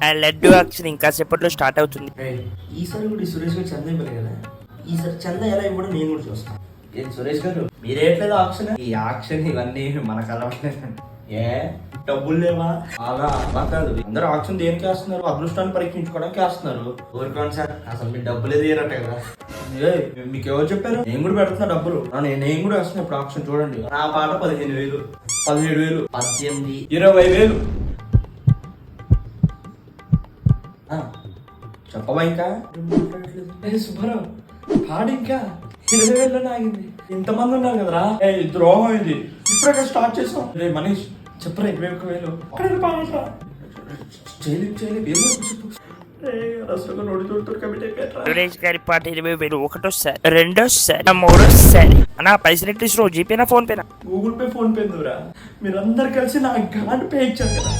ఆ లడ్డు ఆక్షన్ ఇంకా సేపట్లో స్టార్ట్ అవుతుంది. ఈసారి కూడా ఈ సురేష్ గారు చందా ఇవ్వలే కదా, ఈసారి చందా ఎలా ఇవ్వడం నేను కూడా చూస్తాను. ఏంటి సురేష్ గారు మీరేట్లేదు ఆక్షన్? ఈ ఆక్షన్ ఇవన్నీ మనకు అలవాట్లేదు. ఏ డబ్బులు లేవా? అలా అలా కాదు, అందరూ ఆక్షన్ దేనికి వేస్తున్నారు? అదృష్టాన్ని పరీక్షించుకోవడానికి వేస్తున్నారు. ఊరుకోండి సార్, అసలు మీ డబ్బులే తీయరట కదా. మీకు ఎవరు చెప్పారు? నేను కూడా పెడుతున్నా డబ్బులు, నేను కూడా వేస్తున్నా ఇప్పుడు ఆక్షన్. చూడండి, నా పాట 15,000, 17,000, 18, 20,000. చెప్పవా ఇంకా? సుబ్బారావు పాడు ఇంకా 20,000 ఆగింది. ఇంతమంది ఉన్నారు కదరా, ద్రోహం ఇది. ఇప్పుడే స్టార్ట్ చేసాం. మనీష్ చెప్పరా 21,000 సురేష్ గారి పాట 20,000. ఒకటోసారి, రెండోసారి, మూడోసారి. అన్నా పైసలు ఎట్లా జీపేనా ఫోన్ పేనా? గూగుల్ పే, ఫోన్ పే ఉందిరా. మీరందరు కలిసి నాకు గాండ్ పే ఇచ్చారు కదా.